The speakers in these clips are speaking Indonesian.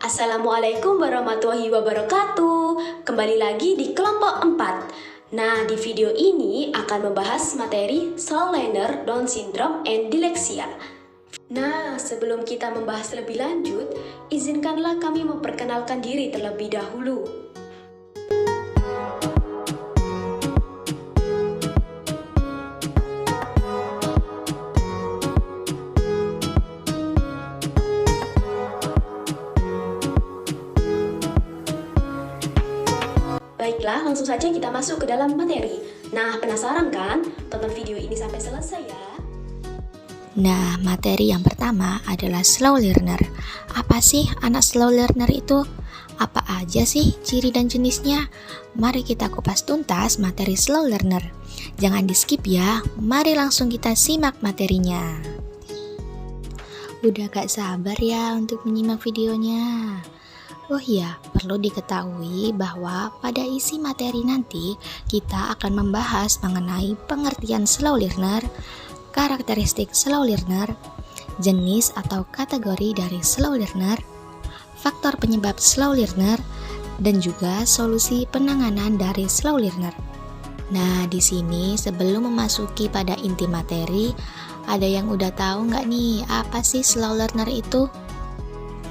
Assalamualaikum warahmatullahi wabarakatuh. Kembali lagi di kelompok 4. Nah, di video ini akan membahas materi slow learner, Down syndrome, and dyslexia. Nah, sebelum kita membahas lebih lanjut, izinkanlah kami memperkenalkan diri terlebih dahulu. Baiklah, langsung saja kita masuk ke dalam materi. Nah, penasaran kan? Tonton video ini sampai selesai ya. Nah, materi yang pertama adalah slow learner. Apa sih anak slow learner itu? Apa aja sih ciri dan jenisnya? Mari kita kupas tuntas materi slow learner. Jangan di skip ya, mari langsung kita simak materinya. Udah gak sabar ya untuk menyimak videonya. Oh iya, perlu diketahui bahwa pada isi materi nanti kita akan membahas mengenai pengertian slow learner, karakteristik slow learner, jenis atau kategori dari slow learner, faktor penyebab slow learner, dan juga solusi penanganan dari slow learner. Nah, di sini sebelum memasuki pada inti materi, ada yang udah tahu nggak nih apa sih slow learner itu?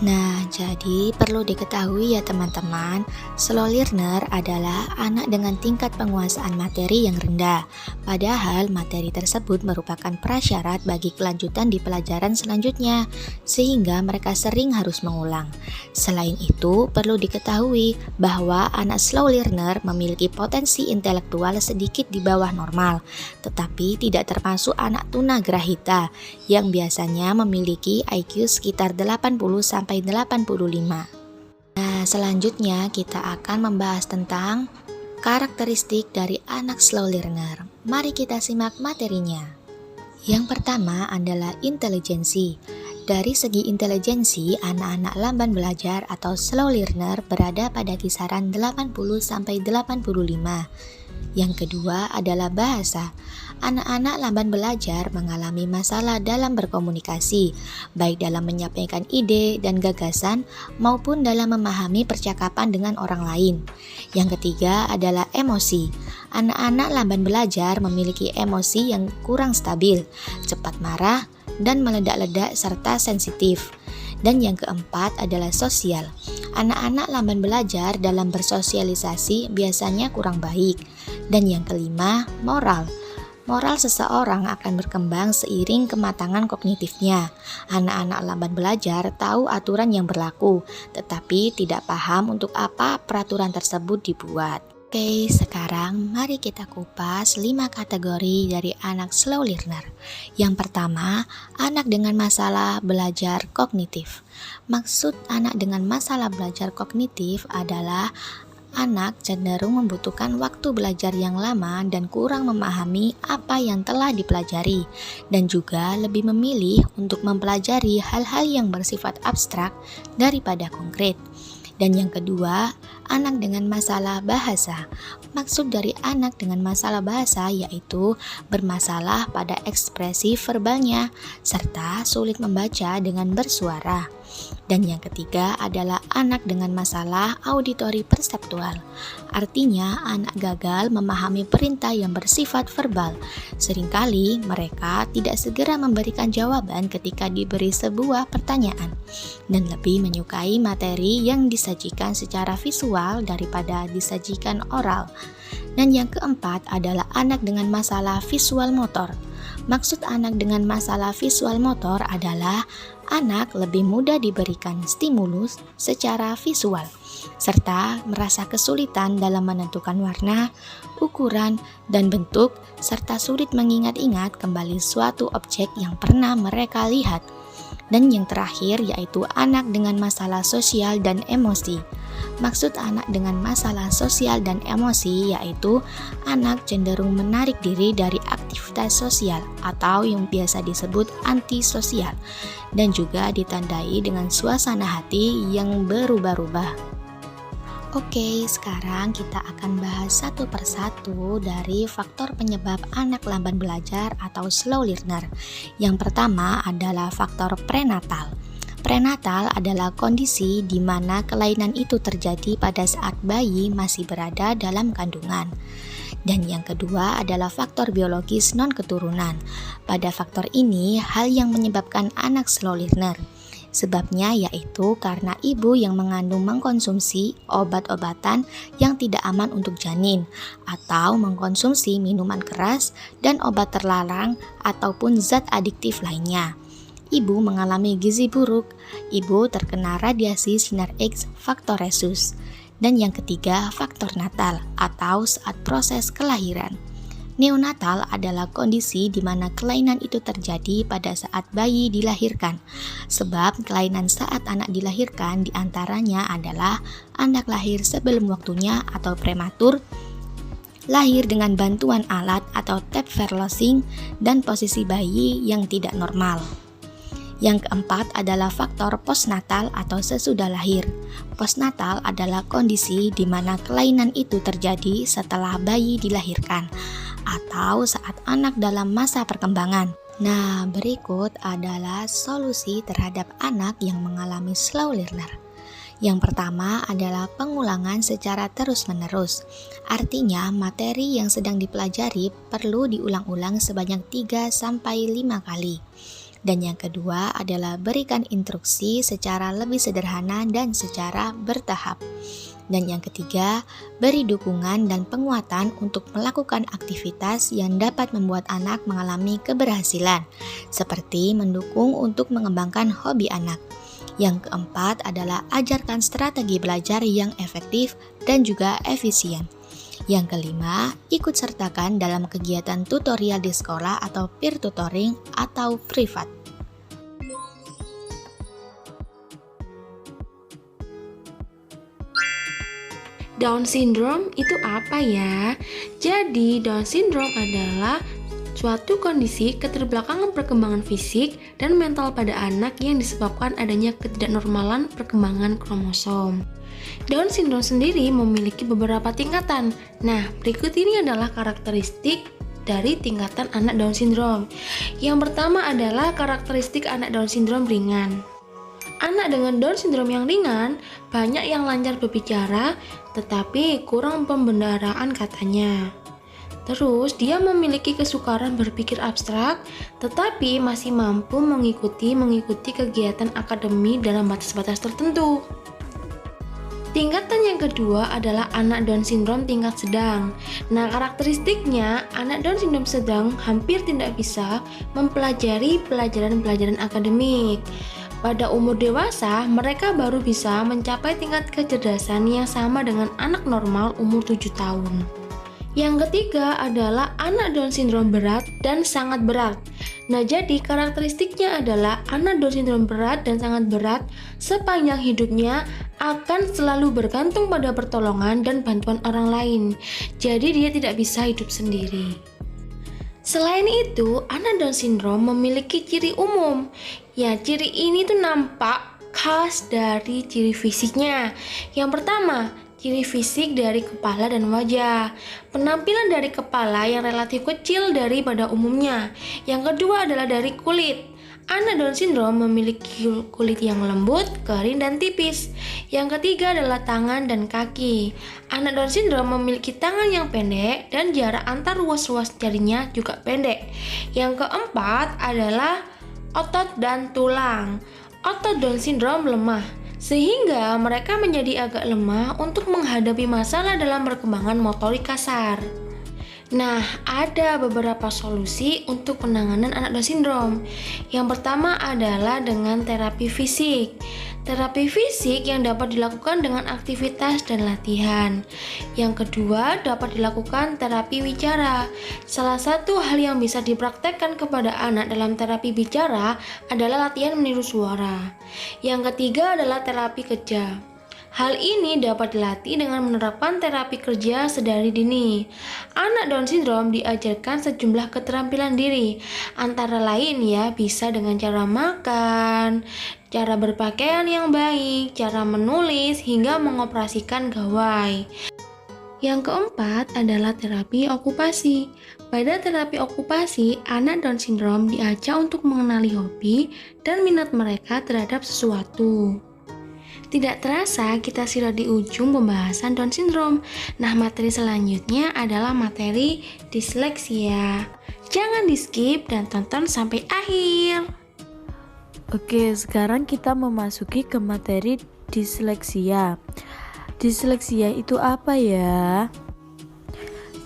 Nah, jadi perlu diketahui ya teman-teman, slow learner adalah anak dengan tingkat penguasaan materi yang rendah. Padahal materi tersebut merupakan prasyarat bagi kelanjutan di pelajaran selanjutnya, sehingga mereka sering harus mengulang. Selain itu, perlu diketahui bahwa anak slow learner memiliki potensi intelektual sedikit di bawah normal, tetapi tidak termasuk anak tunagrahita yang biasanya memiliki IQ sekitar 80-85. Nah, selanjutnya kita akan membahas tentang karakteristik dari anak slow learner. Mari kita simak materinya. Yang pertama adalah intelijensi. Dari segi intelijensi, anak-anak lamban belajar atau slow learner berada pada kisaran 80-85. Yang kedua adalah bahasa. Anak-anak lamban belajar mengalami masalah dalam berkomunikasi, baik dalam menyampaikan ide dan gagasan maupun dalam memahami percakapan dengan orang lain. Yang ketiga adalah emosi. Anak-anak lamban belajar memiliki emosi yang kurang stabil, cepat marah, dan meledak-ledak serta sensitif. Dan yang keempat adalah sosial. Anak-anak lamban belajar dalam bersosialisasi biasanya kurang baik. Dan yang kelima, moral. Moral seseorang akan berkembang seiring kematangan kognitifnya. Anak-anak lamban belajar tahu aturan yang berlaku, tetapi tidak paham untuk apa peraturan tersebut dibuat. Oke, sekarang mari kita kupas 5 kategori dari anak slow learner. Yang pertama, anak dengan masalah belajar kognitif. Maksud anak dengan masalah belajar kognitif adalah anak cenderung membutuhkan waktu belajar yang lama dan kurang memahami apa yang telah dipelajari, dan juga lebih memilih untuk mempelajari hal-hal yang bersifat abstrak daripada konkret. Dan yang kedua, anak dengan masalah bahasa. Maksud dari anak dengan masalah bahasa yaitu bermasalah pada ekspresi verbalnya, serta sulit membaca dengan bersuara. Dan yang ketiga adalah anak dengan masalah auditori perseptual. Artinya anak gagal memahami perintah yang bersifat verbal. Seringkali mereka tidak segera memberikan jawaban ketika diberi sebuah pertanyaan, dan lebih menyukai materi yang disajikan secara visual daripada disajikan oral. Dan yang keempat adalah anak dengan masalah visual motor. Maksud anak dengan masalah visual motor adalah anak lebih mudah diberikan stimulus secara visual, serta merasa kesulitan dalam menentukan warna, ukuran, dan bentuk, serta sulit mengingat-ingat kembali suatu objek yang pernah mereka lihat. Dan yang terakhir yaitu anak dengan masalah sosial dan emosi. Maksud anak dengan masalah sosial dan emosi yaitu anak cenderung menarik diri dari aktivitas sosial atau yang biasa disebut antisosial, dan juga ditandai dengan suasana hati yang berubah-ubah. Oke, sekarang kita akan bahas satu persatu dari faktor penyebab anak lamban belajar atau slow learner. Yang pertama adalah faktor prenatal. Prenatal adalah kondisi di mana kelainan itu terjadi pada saat bayi masih berada dalam kandungan. Dan yang kedua adalah faktor biologis non-keturunan. Pada faktor ini, hal yang menyebabkan anak slow learner. Sebabnya yaitu karena ibu yang mengandung mengkonsumsi obat-obatan yang tidak aman untuk janin, atau mengkonsumsi minuman keras dan obat terlarang ataupun zat adiktif lainnya. Ibu mengalami gizi buruk, ibu terkena radiasi sinar X faktor resus. Dan yang ketiga, faktor natal atau saat proses kelahiran. Neonatal adalah kondisi di mana kelainan itu terjadi pada saat bayi dilahirkan. Sebab kelainan saat anak dilahirkan diantaranya adalah anak lahir sebelum waktunya atau prematur, lahir dengan bantuan alat atau tap verlosing, dan posisi bayi yang tidak normal. Yang keempat adalah faktor postnatal atau sesudah lahir. Postnatal adalah kondisi di mana kelainan itu terjadi setelah bayi dilahirkan atau saat anak dalam masa perkembangan. Nah, berikut adalah solusi terhadap anak yang mengalami slow learner. Yang pertama adalah pengulangan secara terus-menerus. Artinya, materi yang sedang dipelajari perlu diulang-ulang sebanyak 3-5 kali. Dan yang kedua adalah berikan instruksi secara lebih sederhana dan secara bertahap. Dan yang ketiga, beri dukungan dan penguatan untuk melakukan aktivitas yang dapat membuat anak mengalami keberhasilan, seperti mendukung untuk mengembangkan hobi anak. Yang keempat adalah ajarkan strategi belajar yang efektif dan juga efisien. Yang kelima, ikut sertakan dalam kegiatan tutorial di sekolah atau peer tutoring atau privat. Down syndrome itu apa ya? Jadi, Down syndrome adalah suatu kondisi keterbelakangan perkembangan fisik dan mental pada anak yang disebabkan adanya ketidaknormalan perkembangan kromosom. Down syndrome sendiri memiliki beberapa tingkatan. Nah, berikut ini adalah karakteristik dari tingkatan anak Down syndrome. Yang pertama adalah karakteristik anak Down syndrome ringan. Anak dengan Down syndrome yang ringan banyak yang lancar berbicara, tetapi kurang pembendaraan katanya. Terus, dia memiliki kesukaran berpikir abstrak, tetapi masih mampu mengikuti kegiatan akademi dalam batas-batas tertentu. Tingkatan yang kedua adalah anak Down syndrome tingkat sedang. Nah, karakteristiknya anak Down syndrome sedang hampir tidak bisa mempelajari pelajaran-pelajaran akademik. Pada umur dewasa, mereka baru bisa mencapai tingkat kecerdasan yang sama dengan anak normal umur 7 tahun. Yang ketiga adalah anak Down syndrome berat dan sangat berat. Nah, jadi karakteristiknya adalah anak Down syndrome berat dan sangat berat sepanjang hidupnya akan selalu bergantung pada pertolongan dan bantuan orang lain. Jadi dia tidak bisa hidup sendiri. Selain itu, anak Down syndrome memiliki ciri umum. Ya, ciri ini tuh nampak khas dari ciri fisiknya. Yang pertama, ciri fisik dari kepala dan wajah. Penampilan dari kepala yang relatif kecil daripada umumnya. Yang kedua adalah dari kulit. Anak Down syndrome memiliki kulit yang lembut, kering, dan tipis. Yang ketiga adalah tangan dan kaki. Anak Down syndrome memiliki tangan yang pendek dan jarak antar ruas-ruas jarinya juga pendek. Yang keempat adalah otot dan tulang. Otot Down syndrome lemah, sehingga mereka menjadi agak lemah untuk menghadapi masalah dalam perkembangan motorik kasar. Nah, ada beberapa solusi untuk penanganan anak Down syndrome. Yang pertama adalah dengan terapi fisik. Terapi fisik yang dapat dilakukan dengan aktivitas dan latihan. Yang kedua, dapat dilakukan terapi bicara. Salah satu hal yang bisa dipraktekkan kepada anak dalam terapi bicara adalah latihan meniru suara. Yang ketiga adalah terapi kerja. Hal ini dapat dilatih dengan menerapkan terapi kerja sedari dini. Anak Down syndrome diajarkan sejumlah keterampilan diri, antara lain bisa dengan cara makan, cara berpakaian yang baik, cara menulis, hingga mengoperasikan gawai. Yang keempat adalah terapi okupasi. Pada terapi okupasi, anak Down syndrome diajak untuk mengenali hobi dan minat mereka terhadap sesuatu. Tidak terasa kita sudah di ujung pembahasan Down syndrome. Nah, materi selanjutnya adalah materi disleksia. Jangan di-skip dan tonton sampai akhir. Oke, sekarang kita memasuki ke materi disleksia. Disleksia itu apa ya?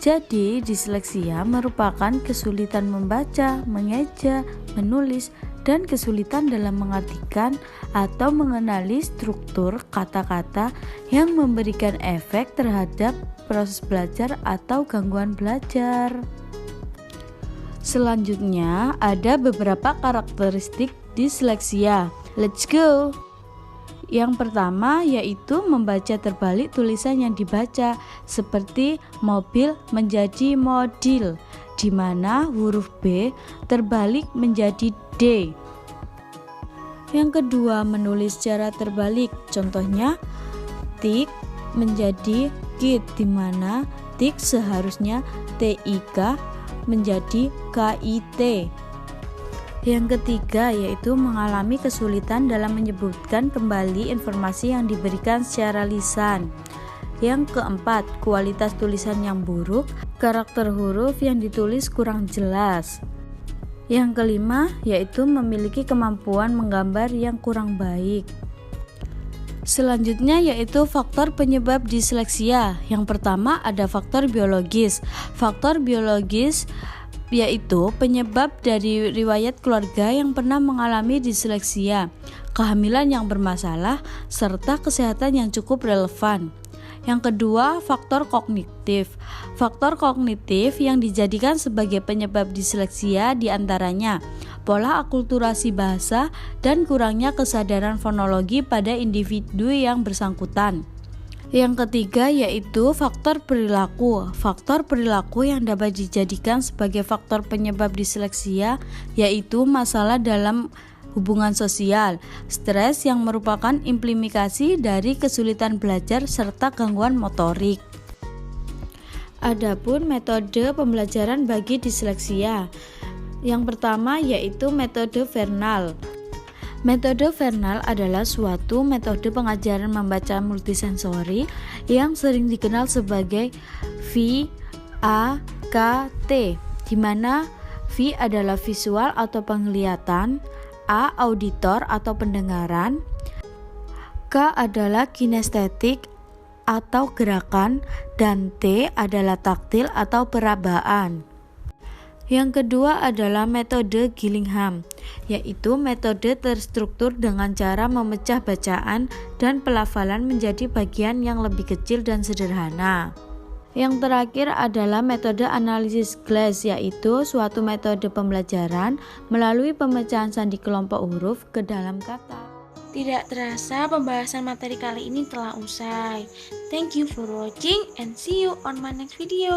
Jadi, disleksia merupakan kesulitan membaca, mengeja, menulis, dan kesulitan dalam mengartikan atau mengenali struktur kata-kata yang memberikan efek terhadap proses belajar atau gangguan belajar. Selanjutnya, ada beberapa karakteristik disleksia. Let's go! Yang pertama yaitu membaca terbalik tulisan yang dibaca, seperti mobil menjadi modil, di mana huruf B terbalik menjadi D. Yang kedua, menulis secara terbalik, contohnya tik menjadi kit, di mana tik seharusnya TIK menjadi KIT. Yang ketiga yaitu mengalami kesulitan dalam menyebutkan kembali informasi yang diberikan secara lisan. Yang keempat, kualitas tulisan yang buruk, karakter huruf yang ditulis kurang jelas. Yang kelima yaitu memiliki kemampuan menggambar yang kurang baik. Selanjutnya yaitu faktor penyebab disleksia. Yang pertama ada faktor biologis. Faktor biologis yaitu penyebab dari riwayat keluarga yang pernah mengalami disleksia, kehamilan yang bermasalah, serta kesehatan yang cukup relevan. Yang kedua, faktor kognitif. Faktor kognitif yang dijadikan sebagai penyebab disleksia diantaranya pola akulturasi bahasa dan kurangnya kesadaran fonologi pada individu yang bersangkutan. Yang ketiga yaitu faktor perilaku. Faktor perilaku yang dapat dijadikan sebagai faktor penyebab disleksia yaitu masalah dalam hubungan sosial, stres yang merupakan implikasi dari kesulitan belajar serta gangguan motorik. Adapun metode pembelajaran bagi disleksia. Yang pertama yaitu metode Vernal. Metode Vernal adalah suatu metode pengajaran membaca multisensori yang sering dikenal sebagai VAKT, di mana V adalah visual atau penglihatan, A auditor atau pendengaran, K adalah kinestetik atau gerakan, dan T adalah taktil atau perabaan. Yang kedua adalah metode Gillingham, yaitu metode terstruktur dengan cara memecah bacaan dan pelafalan menjadi bagian yang lebih kecil dan sederhana. Yang terakhir adalah metode analisis Glass, yaitu suatu metode pembelajaran melalui pemecahan sandi kelompok huruf ke dalam kata. Tidak terasa pembahasan materi kali ini telah usai. Thank you for watching and see you on my next video.